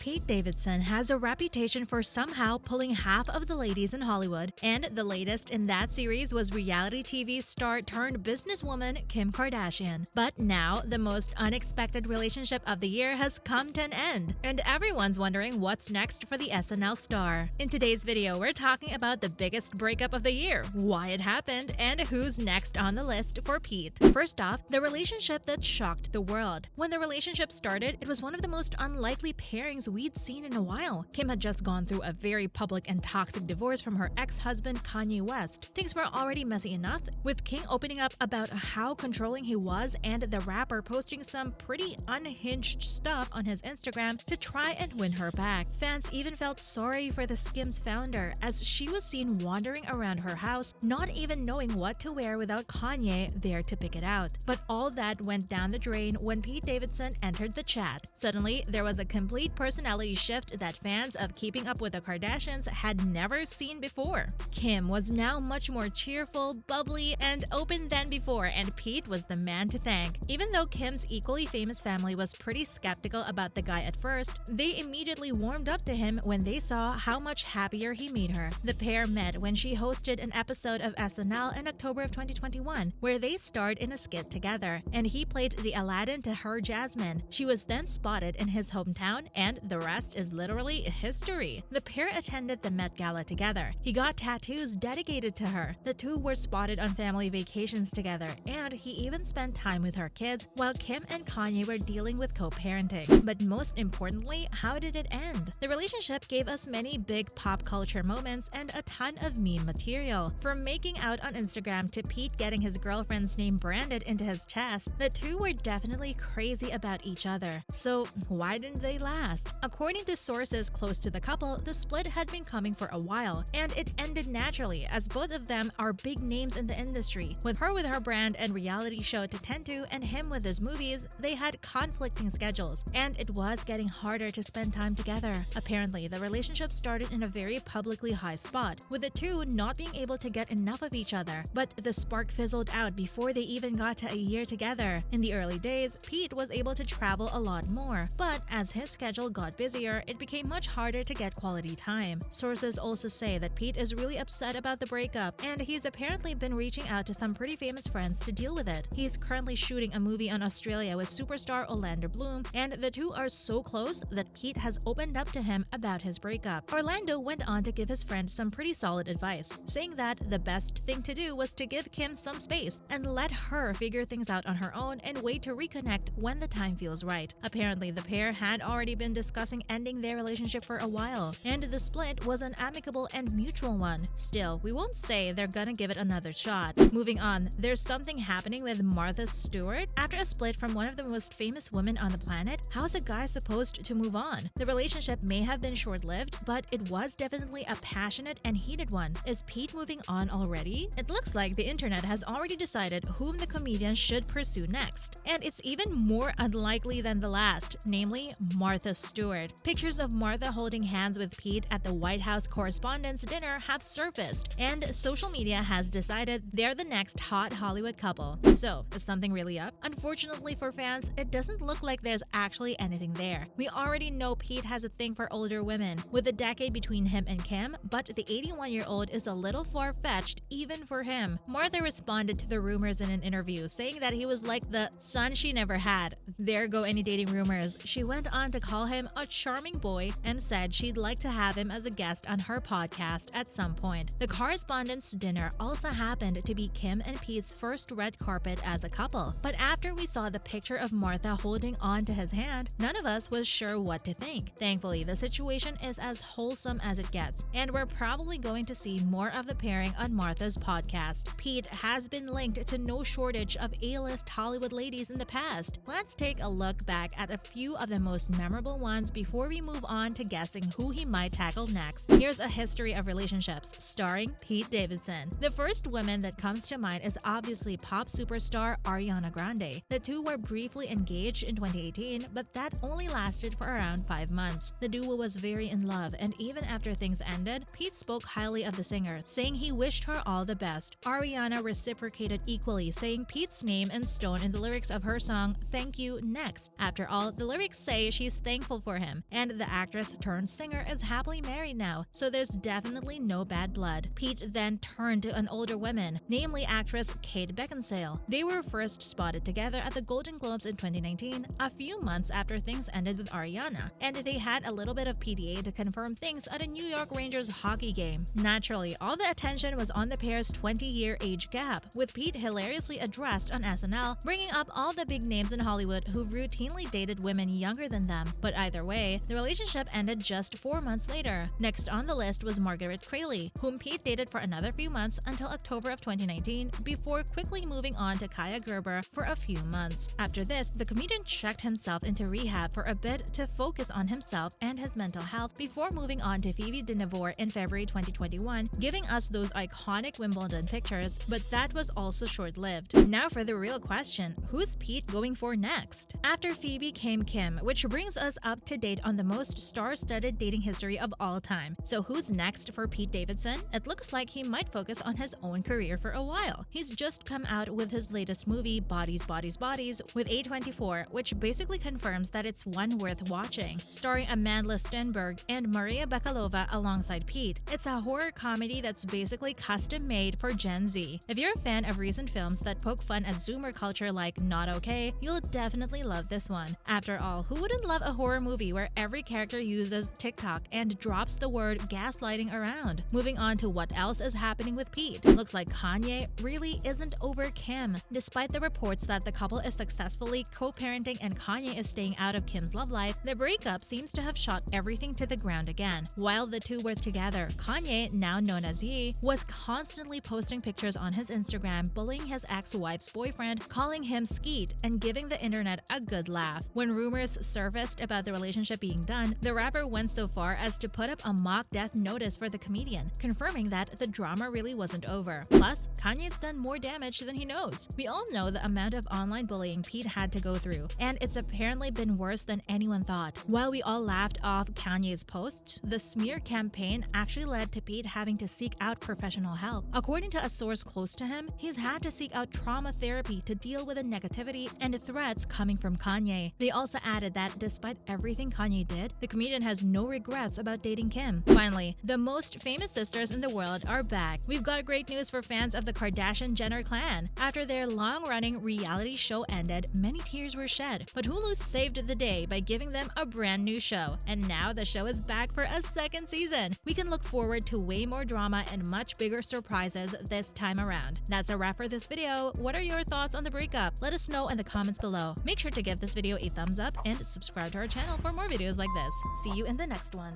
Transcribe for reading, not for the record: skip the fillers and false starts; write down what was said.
Pete Davidson has a reputation for somehow pulling half of the ladies in Hollywood, and the latest in that series was reality TV star turned businesswoman Kim Kardashian. But now, the most unexpected relationship of the year has come to an end, and everyone's wondering what's next for the SNL star. In today's video, we're talking about the biggest breakup of the year, why it happened, and who's next on the list for Pete. First off, the relationship that shocked the world. When the relationship started, it was one of the most unlikely pairings we'd seen in a while. Kim had just gone through a very public and toxic divorce from her ex-husband Kanye West. Things were already messy enough, with King opening up about how controlling he was and the rapper posting some pretty unhinged stuff on his Instagram to try and win her back. Fans even felt sorry for the Skims founder, as she was seen wandering around her house, not even knowing what to wear without Kanye there to pick it out. But all that went down the drain when Pete Davidson entered the chat. Suddenly, there was a complete personality shift that fans of Keeping Up with the Kardashians had never seen before. Kim was now much more cheerful, bubbly, and open than before, and Pete was the man to thank. Even though Kim's equally famous family was pretty skeptical about the guy at first, they immediately warmed up to him when they saw how much happier he made her. The pair met when she hosted an episode of SNL in October of 2021, where they starred in a skit together, and he played the Aladdin to her Jasmine. She was then spotted in his hometown, and the rest is literally history. The pair attended the Met Gala together. He got tattoos dedicated to her. The two were spotted on family vacations together, and he even spent time with her kids while Kim and Kanye were dealing with co-parenting. But most importantly, how did it end? The relationship gave us many big pop culture moments and a ton of meme material. From making out on Instagram to Pete getting his girlfriend's name branded into his chest, the two were definitely crazy about each other. So why didn't they last? According to sources close to the couple, the split had been coming for a while, and it ended naturally as both of them are big names in the industry. With her with her brand and reality show to tend to, and him with his movies, they had conflicting schedules, and it was getting harder to spend time together. Apparently, the relationship started in a very publicly high spot, with the two not being able to get enough of each other, but the spark fizzled out before they even got to a year together. In the early days, Pete was able to travel a lot more, but as his schedule got busier, it became much harder to get quality time. Sources also say that Pete is really upset about the breakup, and he's apparently been reaching out to some pretty famous friends to deal with it. He's currently shooting a movie on Australia with superstar Orlando Bloom, and the two are so close that Pete has opened up to him about his breakup. Orlando went on to give his friend some pretty solid advice, saying that the best thing to do was to give Kim some space and let her figure things out on her own and wait to reconnect when the time feels right. Apparently, the pair had already been discussing ending their relationship for a while, and the split was an amicable and mutual one. Still, we won't say they're gonna give it another shot. Moving on, there's something happening with Martha Stewart. After a split from one of the most famous women on the planet, how's a guy supposed to move on? The relationship may have been short-lived, but it was definitely a passionate and heated one. Is Pete moving on already? It looks like the internet has already decided whom the comedian should pursue next, and it's even more unlikely than the last, namely Martha Stewart. Pictures of Martha holding hands with Pete at the White House Correspondents dinner have surfaced, and social media has decided they're the next hot Hollywood couple. So, is something really up? Unfortunately for fans, it doesn't look like there's actually anything there. We already know Pete has a thing for older women, with a decade between him and Kim, but the 81-year-old is a little far-fetched even for him. Martha responded to the rumors in an interview, saying that he was like the son she never had. There go any dating rumors. She went on to call him a charming boy and said she'd like to have him as a guest on her podcast at some point. The Correspondents dinner also happened to be Kim and Pete's first red carpet as a couple, but after we saw the picture of Martha holding on to his hand, none of us was sure what to think. Thankfully, the situation is as wholesome as it gets, and we're probably going to see more of the pairing on Martha's podcast. Pete has been linked to no shortage of A-list Hollywood ladies in the past. Let's take a look back at a few of the most memorable ones before we move on to guessing who he might tackle next. Here's a history of relationships starring Pete Davidson. The first woman that comes to mind is obviously pop superstar Ariana Grande. The two were briefly engaged in 2018, but that only lasted for around 5 months. The duo was very in love, and even after things ended, Pete spoke highly of the singer, saying he wished her all the best. Ariana reciprocated equally, saying Pete's name in stone in the lyrics of her song Thank You Next. After all, the lyrics say she's thankful for for him, and the actress turned singer is happily married now, so there's definitely no bad blood. Pete then turned to an older woman, namely actress Kate Beckinsale. They were first spotted together at the Golden Globes in 2019, a few months after things ended with Ariana, and they had a little bit of PDA to confirm things at a New York Rangers hockey game. Naturally, all the attention was on the pair's 20-year age gap, with Pete hilariously addressed on SNL, bringing up all the big names in Hollywood who routinely dated women younger than them. But either way, the relationship ended just 4 months later. Next on the list was Margaret Crayley, whom Pete dated for another few months until October of 2019, before quickly moving on to Kaya Gerber for a few months. After this, the comedian checked himself into rehab for a bit to focus on himself and his mental health before moving on to Phoebe Dynevor in February 2021, giving us those iconic Wimbledon pictures, but that was also short-lived. Now for the real question, who's Pete going for next? After Phoebe came Kim, which brings us up to date on the most star-studded dating history of all time. So who's next for Pete Davidson? It looks like he might focus on his own career for a while. He's just come out with his latest movie, Bodies, Bodies, Bodies, with A24, which basically confirms that it's one worth watching, starring Amanda Stenberg and Maria Bakalova alongside Pete. It's a horror comedy that's basically custom-made for Gen Z. If you're a fan of recent films that poke fun at Zoomer culture like Not Okay, you'll definitely love this one. After all, who wouldn't love a horror movie where every character uses TikTok and drops the word gaslighting around? Moving on to what else is happening with Pete. Looks like Kanye really isn't over Kim. Despite the reports that the couple is successfully co-parenting and Kanye is staying out of Kim's love life, the breakup seems to have shot everything to the ground again. While the two were together, Kanye, now known as Ye, was constantly posting pictures on his Instagram bullying his ex-wife's boyfriend, calling him Skeet, and giving the internet a good laugh. When rumors surfaced about the relationship being done, the rapper went so far as to put up a mock death notice for the comedian, confirming that the drama really wasn't over. Plus, Kanye's done more damage than he knows. We all know the amount of online bullying Pete had to go through, and it's apparently been worse than anyone thought. While we all laughed off Kanye's posts, the smear campaign actually led to Pete having to seek out professional help. According to a source close to him, he's had to seek out trauma therapy to deal with the negativity and threats coming from Kanye. They also added that despite everything Kanye did, the comedian has no regrets about dating Kim. Finally, the most famous sisters in the world are back. We've got great news for fans of the Kardashian-Jenner clan. After their long-running reality show ended, many tears were shed, but Hulu saved the day by giving them a brand new show. And now the show is back for a second season. We can look forward to way more drama and much bigger surprises this time around. That's a wrap for this video. What are your thoughts on the breakup? Let us know in the comments below. Make sure to give this video a thumbs up and subscribe to our channel for more videos like this. See you in the next one.